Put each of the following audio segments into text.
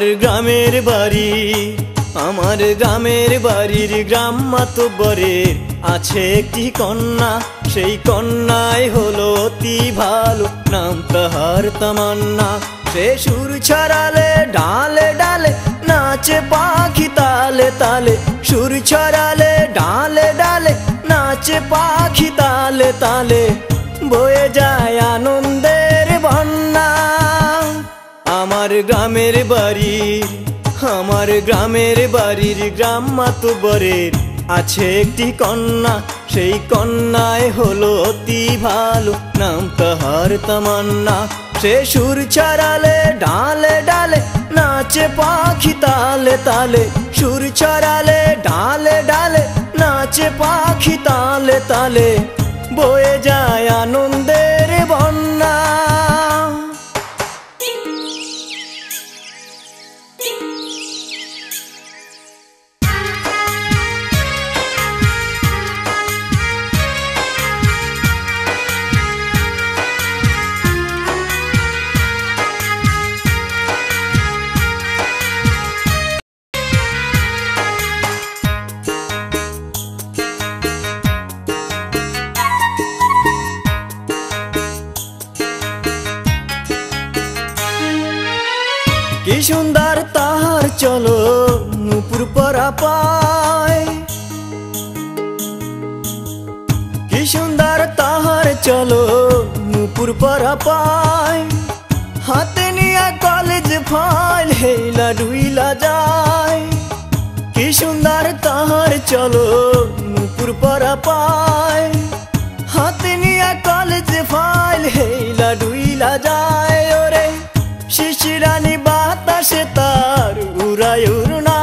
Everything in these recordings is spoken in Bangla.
আমার গ্রামের বাড়ি, আমার গ্রামের বাড়ির গ্রাম মাতব্বরের আছে একটি কন্যা। সেই কন্যাই হলো অতি ভালো, নাম তাহার তামান্না। সে সুর ছড়ালে ডালে ডালে নাচে পাখি তালে তালে, সুর ছড়ালে ডালে ডালে নাচে পাখি তালে তালে, বয়ে যায় আনন্দের বন্যা। আমার গ্রামের বাড়ি, আমার গ্রামের বাড়ির গ্রাম মাতব্বরের আছে একটি কন্যা। সেই কন্যাই হলো অতি ভালো, নাম তাহার তামান্না। সে সুর ছড়ালে ডালে ডালে নাচে পাখি তালে তালে, সুর ছড়ালে ডালে ডালে নাচে পাখি তালে তালে, বয়ে যায় আনন্দের বন্যা। কি সুন্দর তাহার চলো নূপুর পরা পায়, কি সুন্দর তাহার চলো নূপুর পরা পায়। হাতে নিয়ে কলেজ ফাইল হেলা ডুইলা যায়। কি সুন্দর তাহার চলো নূপুর পরা পায়, হাতে নিয়ে কলেজ ফাইল হেলা ডুইলা যায়। ওরে শিশিরানি বাতাসে তার উড়ায় উড়না,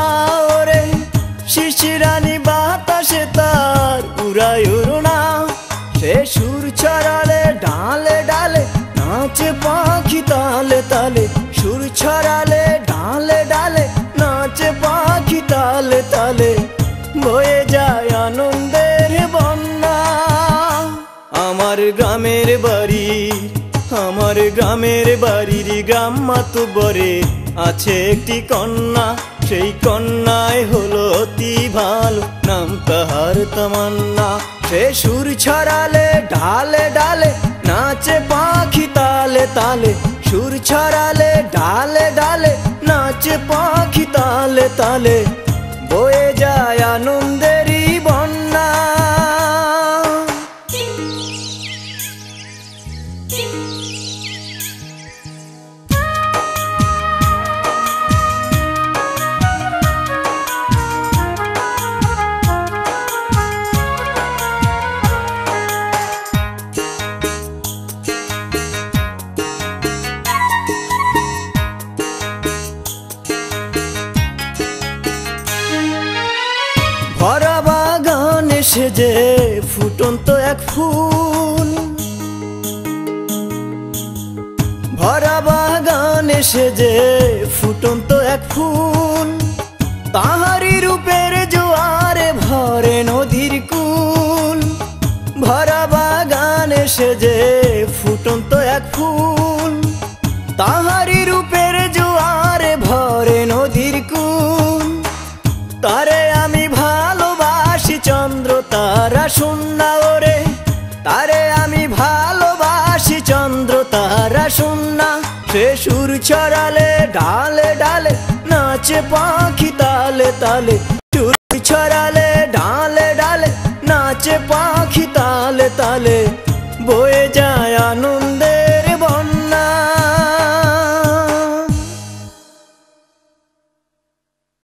ওরে শিশিরানি বাতাসে তার উড়ায় উড়না। সে সুর ছড়ালে ডালে ডালে নাচে পাখি তালে তালে, সুর ছড়ালে ডালে ডালে নাচে পাখি তালে তালে, বয়ে যায় আনন্দের বন্যা। আমার গ্রামের বাড়ি, আমার গ্রামের বাড়ির গ্রাম মাতব্বরের আছে একটি কন্যা। সেই কন্যাই হলো অতি ভালো, নাম তাহার তামান্না। সে সুর ছড়ালে ডালে ডালে নাচে পাখি তালে তালে, সুর ছড়ালে ডালে ডালে নাচে পাখি তালে তালে, বয়ে যায় আনন্দেরই বন্যা। ভরা বাগানে সেজে ফুটন্ত এক ফুল, ভরা বাগানে সেজে ফুটন্ত এক ফুল। তাহারি রূপের জোয়ারে ভরে নদীর কুল, ভরা বাগানে সেজে ফুটন্ত এক ফুল। তাহারি রূপের জোয়ারে ভরে নদীর কুল। তারে আমি ভালোবাসি চন্দ্র তারা শূন্য, ওরে তারে আমি ভালোবাসি চন্দ্র তারা শূন্য। সে সুর ছড়ালে ডালে ডালে নাচে পাখি তালে তালে, সুর ছড়ালে ডালে ডালে নাচে পাখি তালে তালে, বয়ে যায়